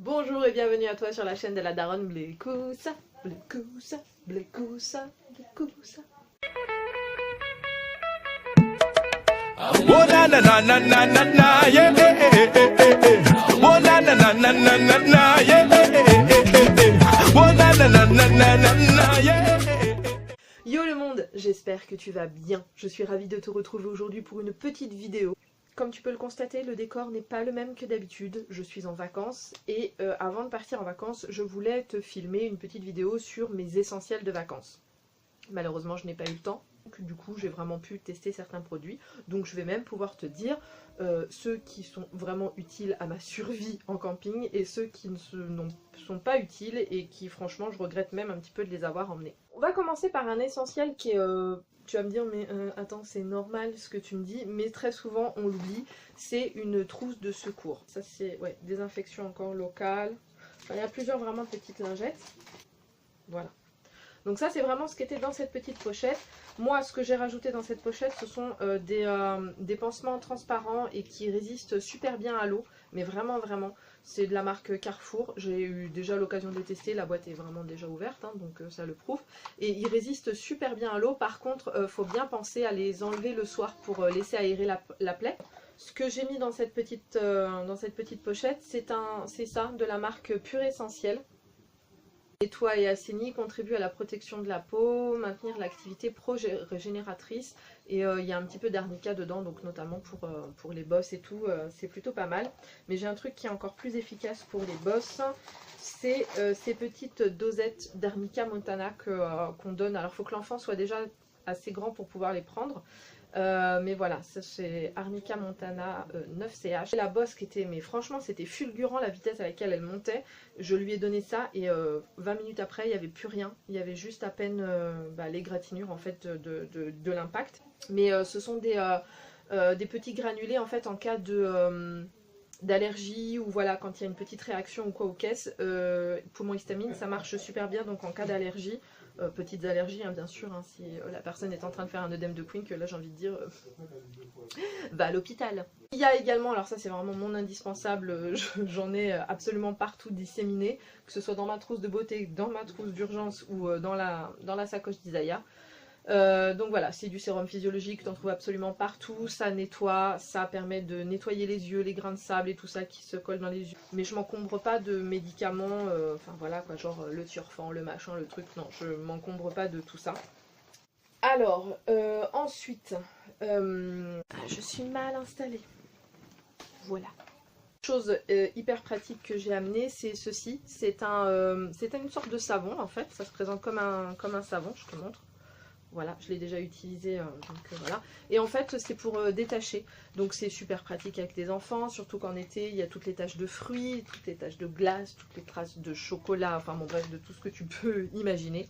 Bonjour et bienvenue à toi sur la chaîne de la daronne Blécoussa, Blécoussa, Blécoussa, Blécoussa. Oh na na na na na na na yeah oh na na na na na na na yeah oh na na na na na na na yeah. Yo le monde, j'espère que tu vas bien. Je suis ravie de te retrouver aujourd'hui pour une petite vidéo. Comme tu peux le constater, le décor n'est pas le même que d'habitude. Je suis en vacances et avant de partir en vacances, je voulais te filmer une petite vidéo sur mes essentiels de vacances. Malheureusement, je n'ai pas eu le temps. Du coup, j'ai vraiment pu tester certains produits. Donc, je vais même pouvoir te dire ceux qui sont vraiment utiles à ma survie en camping et ceux qui ne sont pas utiles et qui, franchement, je regrette même un petit peu de les avoir emmenés. On va commencer par un essentiel qui est... tu vas me dire, mais attends, c'est normal ce que tu me dis, mais très souvent, on l'oublie, c'est une trousse de secours. Ça, c'est ouais, désinfection encore locale. Enfin, il y a plusieurs vraiment petites lingettes. Voilà. Donc ça c'est vraiment ce qui était dans cette petite pochette. Moi ce que j'ai rajouté dans cette pochette ce sont des pansements transparents et qui résistent super bien à l'eau. Mais vraiment c'est de la marque Carrefour. J'ai eu déjà l'occasion de les tester, la boîte est vraiment déjà ouverte hein, donc ça le prouve. Et ils résistent super bien à l'eau. Par contre faut bien penser à les enlever le soir pour laisser aérer la plaie. Ce que j'ai mis dans cette petite pochette c'est ça de la marque Pure Essentiel. Nettoie et assainit, contribue à la protection de la peau, maintenir l'activité pro-régénératrice et il y a un petit peu d'arnica dedans, donc notamment pour les bosses et tout, c'est plutôt pas mal. Mais j'ai un truc qui est encore plus efficace pour les bosses, c'est ces petites dosettes d'arnica montana qu'on donne. Alors il faut que l'enfant soit déjà assez grand pour pouvoir les prendre. Mais voilà, ça c'est Arnica Montana 9CH. La bosse qui était, mais franchement c'était fulgurant la vitesse à laquelle elle montait. Je lui ai donné ça et 20 minutes après il n'y avait plus rien. Il y avait juste à peine l'égratignure en fait de l'impact. Mais ce sont des petits granulés en fait en cas d'allergie ou voilà quand il y a une petite réaction ou quoi aux caisses. Poumon histamine ça marche super bien donc en cas d'allergie. Petites allergies hein, bien sûr hein, si la personne est en train de faire un œdème de Queen que là j'ai envie de dire va à l'hôpital. Il y a également, alors ça c'est vraiment mon indispensable, j'en ai absolument partout disséminé, que ce soit dans ma trousse de beauté, dans ma trousse d'urgence ou dans la sacoche d'Isaiah. Donc voilà, c'est du sérum physiologique, t'en trouves absolument partout, ça nettoie, ça permet de nettoyer les yeux, les grains de sable et tout ça qui se colle dans les yeux. Mais je m'encombre pas de médicaments, enfin voilà quoi, genre le Turfan, le machin, le truc, non, je m'encombre pas de tout ça. Alors, ensuite, je suis mal installée, voilà. Chose hyper pratique que j'ai amené, c'est ceci, c'est une sorte de savon en fait, ça se présente comme un savon, je te montre. Voilà, je l'ai déjà utilisé, voilà. Et en fait, c'est pour détacher. Donc c'est super pratique avec les enfants, surtout qu'en été, il y a toutes les taches de fruits, toutes les taches de glace, toutes les traces de chocolat, enfin bon bref, de tout ce que tu peux imaginer.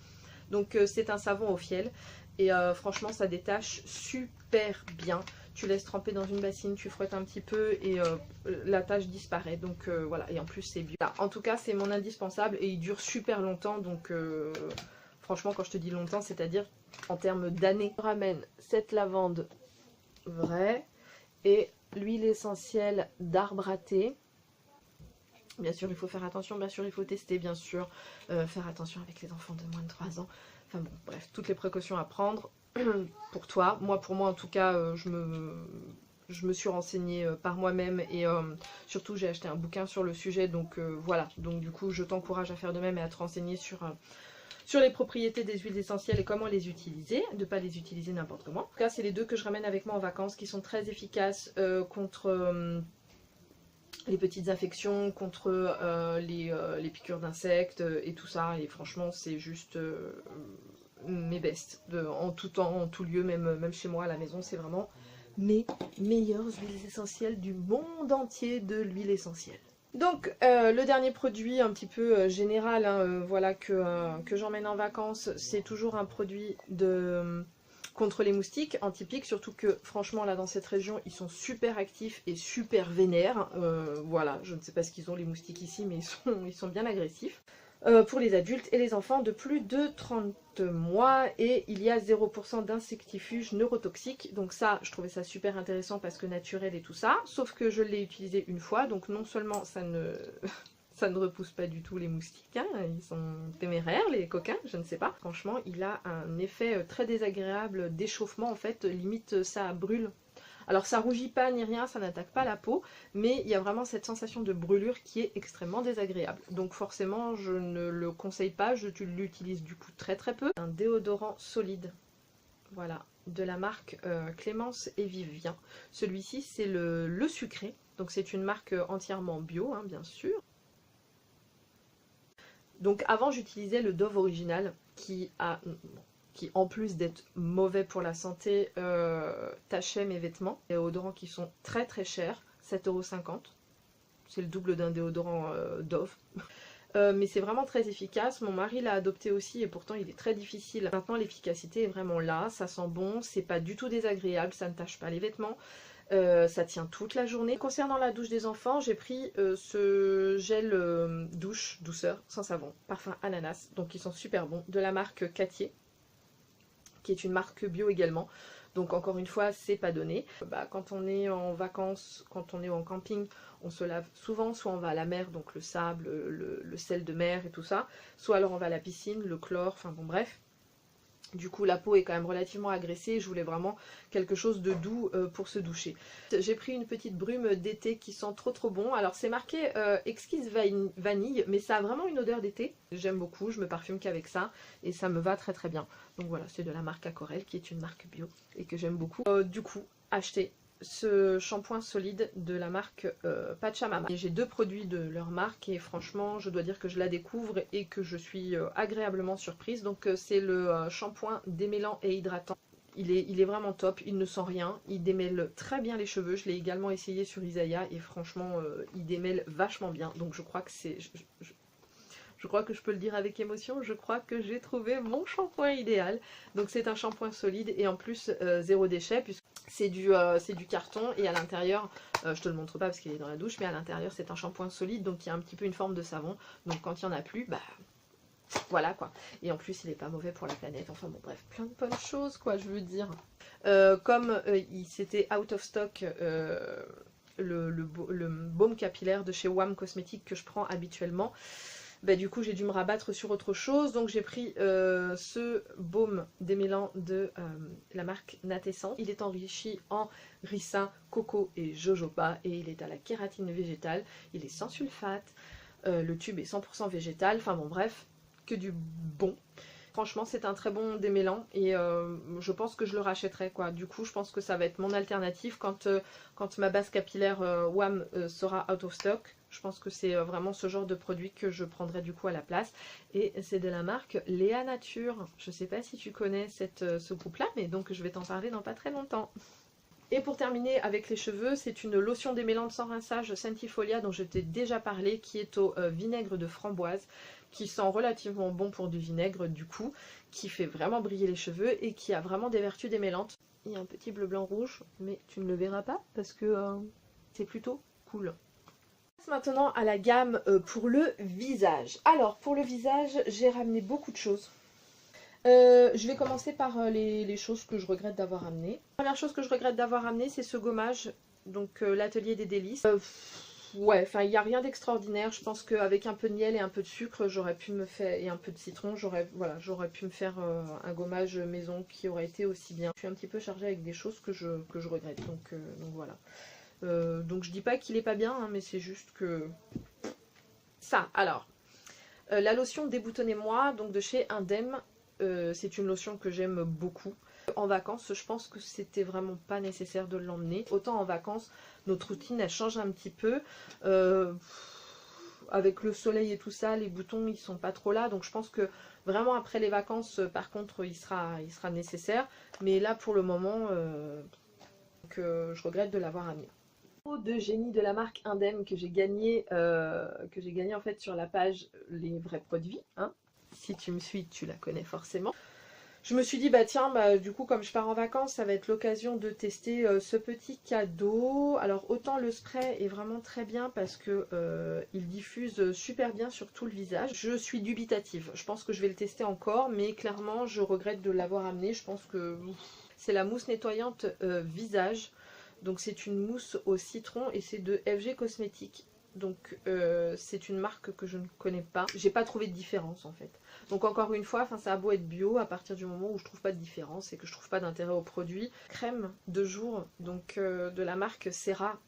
Donc c'est un savon au fiel. Et franchement, ça détache super bien. Tu laisses tremper dans une bassine, tu frottes un petit peu et la tache disparaît. Donc voilà, et en plus c'est bio. En tout cas, c'est mon indispensable et il dure super longtemps. Donc franchement, quand je te dis longtemps, c'est-à-dire en termes d'années. Je ramène cette lavande vraie et l'huile essentielle d'arbre à thé. Bien sûr, il faut faire attention, bien sûr, il faut tester, bien sûr, faire attention avec les enfants de moins de 3 ans. Enfin bon, bref, toutes les précautions à prendre pour toi. Pour moi en tout cas, je me suis renseignée par moi-même et surtout j'ai acheté un bouquin sur le sujet. Donc voilà, donc du coup je t'encourage à faire de même et à te renseigner sur les propriétés des huiles essentielles et comment les utiliser, de ne pas les utiliser n'importe comment. En tout cas, c'est les deux que je ramène avec moi en vacances qui sont très efficaces contre les petites infections, contre les piqûres d'insectes et tout ça. Et franchement, c'est juste mes bestes. En tout temps, en tout lieu, même chez moi à la maison, c'est vraiment mes meilleures huiles essentielles du monde entier de l'huile essentielle. Donc le dernier produit un petit peu général hein, voilà, que j'emmène en vacances, c'est toujours un produit contre les moustiques, anti-piques, surtout que franchement là dans cette région ils sont super actifs et super vénères. Voilà, je ne sais pas ce qu'ils ont les moustiques ici mais ils sont bien agressifs. Pour les adultes et les enfants de plus de 30 mois et il y a 0% d'insectifuges neurotoxiques. Donc ça, je trouvais ça super intéressant parce que naturel et tout ça. Sauf que je l'ai utilisé une fois, donc non seulement ça Ça ne repousse pas du tout les moustiques, hein. Ils sont téméraires les coquins, je ne sais pas. Franchement, il a un effet très désagréable d'échauffement en fait, limite ça brûle. Alors ça rougit pas ni rien, ça n'attaque pas la peau, mais il y a vraiment cette sensation de brûlure qui est extrêmement désagréable. Donc forcément je ne le conseille pas, je l'utilise du coup très très peu. Un déodorant solide, voilà, de la marque Clémence et Vivien. Celui-ci c'est le sucré, donc c'est une marque entièrement bio, hein, bien sûr. Donc avant j'utilisais le Dove original qui en plus d'être mauvais pour la santé tachait mes vêtements. Des déodorants qui sont très très chers, 7,50 €. C'est le double d'un déodorant Dove. Mais c'est vraiment très efficace. Mon mari l'a adopté aussi et pourtant il est très difficile. Maintenant l'efficacité est vraiment là, ça sent bon, c'est pas du tout désagréable, ça ne tache pas les vêtements. Ça tient toute la journée. Concernant la douche des enfants, j'ai pris ce gel douche douceur sans savon, parfum ananas, donc ils sont super bons, de la marque Catier, qui est une marque bio également. Donc encore une fois, c'est pas donné. Quand on est en vacances, quand on est en camping, on se lave souvent, soit on va à la mer, donc le sable, le sel de mer et tout ça, soit alors on va à la piscine, le chlore, enfin bon bref. Du coup la peau est quand même relativement agressée et je voulais vraiment quelque chose de doux pour se doucher. J'ai pris une petite brume d'été qui sent trop trop bon. Alors c'est marqué exquise vanille, mais ça a vraiment une odeur d'été. J'aime beaucoup, je me parfume qu'avec ça et ça me va très très bien. Donc voilà, c'est de la marque Aquarelle qui est une marque bio et que j'aime beaucoup. Du coup, acheter ce shampoing solide de la marque Pachamama. J'ai deux produits de leur marque et franchement je dois dire que je la découvre et que je suis agréablement surprise. Donc c'est le shampoing démêlant et hydratant. Il est vraiment top, il ne sent rien, il démêle très bien les cheveux. Je l'ai également essayé sur Isaiah et franchement il démêle vachement bien. Donc je crois que c'est... Je crois que je peux le dire avec émotion, je crois que j'ai trouvé mon shampoing idéal. Donc c'est un shampoing solide et en plus zéro déchet puisque c'est du carton et à l'intérieur, je te le montre pas parce qu'il est dans la douche, mais à l'intérieur c'est un shampoing solide donc il y a un petit peu une forme de savon. Donc quand il n'y en a plus, voilà quoi. Et en plus il est pas mauvais pour la planète, enfin bon bref, plein de bonnes choses quoi je veux dire. Comme c'était out of stock le baume capillaire de chez WAM Cosmétiques que je prends habituellement, du coup j'ai dû me rabattre sur autre chose, donc j'ai pris ce baume démêlant de la marque Natessence. Il est enrichi en ricin, coco et jojoba et il est à la kératine végétale, il est sans sulfate, le tube est 100% végétal, enfin bon bref, que du bon. Franchement c'est un très bon démêlant et je pense que je le rachèterai quoi. Du coup je pense que ça va être mon alternative quand ma base capillaire WAM sera out of stock. Je pense que c'est vraiment ce genre de produit que je prendrai du coup à la place. Et c'est de la marque Léa Nature. Je sais pas si tu connais ce groupe là, mais donc je vais t'en parler dans pas très longtemps. Et pour terminer avec les cheveux, c'est une lotion démêlante sans rinçage Sentifolia dont je t'ai déjà parlé, qui est au vinaigre de framboise, qui sent relativement bon pour du vinaigre du coup, qui fait vraiment briller les cheveux et qui a vraiment des vertus démêlantes. Il y a un petit bleu blanc rouge, mais tu ne le verras pas parce que c'est plutôt cool. Maintenant à la gamme pour le visage. Alors pour le visage, j'ai ramené beaucoup de choses. Je vais commencer par les choses que je regrette d'avoir amenées. La première chose que je regrette d'avoir amenée, c'est ce gommage, donc l'atelier des délices. Ouais, enfin il n'y a rien d'extraordinaire. Je pense qu'avec un peu de miel et un peu de sucre, j'aurais pu me faire, et un peu de citron, j'aurais pu me faire un gommage maison qui aurait été aussi bien. Je suis un petit peu chargée avec des choses que je regrette, donc voilà. Donc je dis pas qu'il est pas bien, hein, mais c'est juste que... Ça, alors, la lotion Déboutonnez-moi, donc de chez Indem, c'est une lotion que j'aime beaucoup. En vacances, je pense que c'était vraiment pas nécessaire de l'emmener. Autant en vacances, notre routine elle change un petit peu. Avec le soleil et tout ça, les boutons ils sont pas trop là, donc je pense que vraiment après les vacances, par contre, il sera nécessaire. Mais là pour le moment, je regrette de l'avoir amené. De génie de la marque Indem que j'ai gagné en fait sur la page Les Vrais Produits, hein. Si tu me suis, tu la connais forcément. Je me suis dit tiens, du coup comme je pars en vacances, ça va être l'occasion de tester ce petit cadeau. Alors autant le spray est vraiment très bien parce que il diffuse super bien sur tout le visage. Je suis dubitative, je pense que je vais le tester encore, mais clairement je regrette de l'avoir amené. Je pense que c'est la mousse nettoyante visage. Donc c'est une mousse au citron et c'est de FG Cosmétiques. Donc c'est une marque que je ne connais pas. J'ai pas trouvé de différence en fait. Donc encore une fois, ça a beau être bio, à partir du moment où je trouve pas de différence et que je trouve pas d'intérêt au produit. Crème de jour, donc de la marque Serra.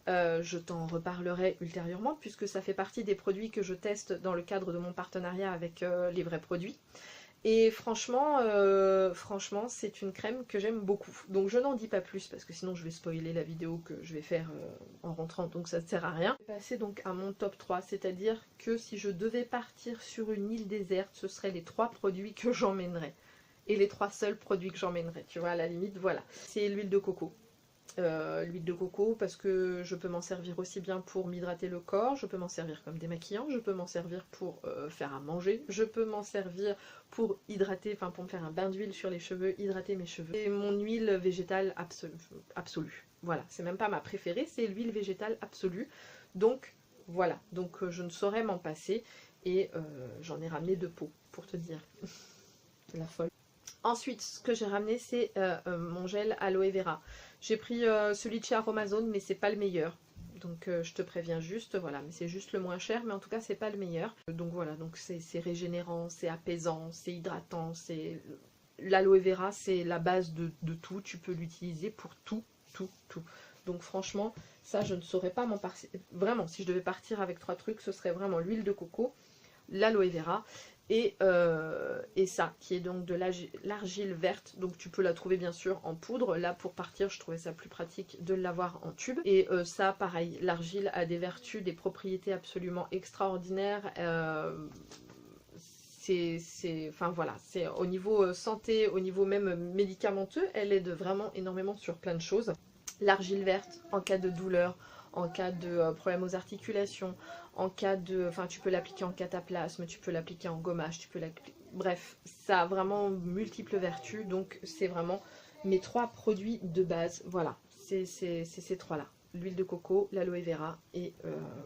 Je t'en reparlerai ultérieurement puisque ça fait partie des produits que je teste dans le cadre de mon partenariat avec Les Vrais Produits. Et franchement, c'est une crème que j'aime beaucoup. Donc je n'en dis pas plus parce que sinon je vais spoiler la vidéo que je vais faire en rentrant, donc ça ne sert à rien. Je vais passer donc à mon top 3, c'est-à-dire que si je devais partir sur une île déserte, ce seraient les 3 produits que j'emmènerais. Et les 3 seuls produits que j'emmènerais, tu vois, à la limite, voilà. C'est l'huile de coco. L'huile de coco parce que je peux m'en servir aussi bien pour m'hydrater le corps, je peux m'en servir comme démaquillant, je peux m'en servir pour faire à manger, je peux m'en servir pour hydrater, enfin pour me faire un bain d'huile sur les cheveux, hydrater mes cheveux. C'est mon huile végétale absolue. Voilà, c'est même pas ma préférée, c'est l'huile végétale absolue. Donc voilà, donc je ne saurais m'en passer et j'en ai ramené 2 pots pour te dire. C'est la folle. Ensuite, ce que j'ai ramené, c'est mon gel aloe vera. J'ai pris celui de chez Aromazone, mais c'est pas le meilleur. Donc je te préviens juste, voilà, mais c'est juste le moins cher, mais en tout cas c'est pas le meilleur. Donc voilà, donc c'est régénérant, c'est apaisant, c'est hydratant, c'est... L'aloe vera, c'est la base de tout, tu peux l'utiliser pour tout. Donc franchement, ça je ne saurais pas m'en passer. Vraiment, si je devais partir avec 3 trucs, ce serait vraiment l'huile de coco, l'aloe vera, et ça qui est donc de l'argile verte, donc tu peux la trouver bien sûr en poudre. Là pour partir je trouvais ça plus pratique de l'avoir en tube, et ça pareil, l'argile a des vertus, des propriétés absolument extraordinaires. Enfin voilà, c'est au niveau santé, au niveau même médicamenteux, elle aide vraiment énormément sur plein de choses. L'argile verte en cas de douleur, en cas de problème aux articulations, en cas de... Enfin, tu peux l'appliquer en cataplasme, tu peux l'appliquer en gommage, tu peux l'appliquer... Bref, ça a vraiment multiples vertus, donc c'est vraiment mes 3 produits de base. Voilà, c'est ces 3-là. L'huile de coco, l'aloe vera et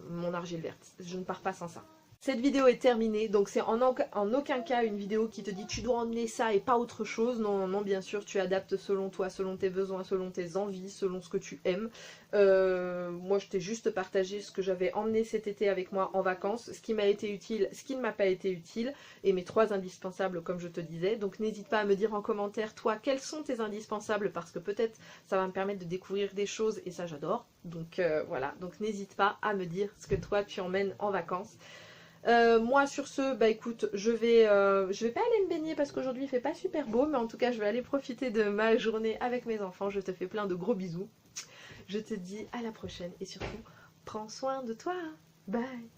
mon argile verte. Je ne pars pas sans ça. Cette vidéo est terminée, donc c'est en aucun cas une vidéo qui te dit tu dois emmener ça et pas autre chose. Non, non, bien sûr, tu adaptes selon toi, selon tes besoins, selon tes envies, selon ce que tu aimes. Moi, je t'ai juste partagé ce que j'avais emmené cet été avec moi en vacances, ce qui m'a été utile, ce qui ne m'a pas été utile, et mes 3 indispensables comme je te disais. Donc n'hésite pas à me dire en commentaire, toi, quels sont tes indispensables, parce que peut-être ça va me permettre de découvrir des choses, et ça j'adore. Donc voilà, donc n'hésite pas à me dire ce que toi tu emmènes en vacances. Moi sur ce, bah écoute, je vais pas aller me baigner parce qu'aujourd'hui il fait pas super beau, mais en tout cas je vais aller profiter de ma journée avec mes enfants. Je te fais plein de gros bisous. Je te dis à la prochaine et surtout, prends soin de toi. Bye.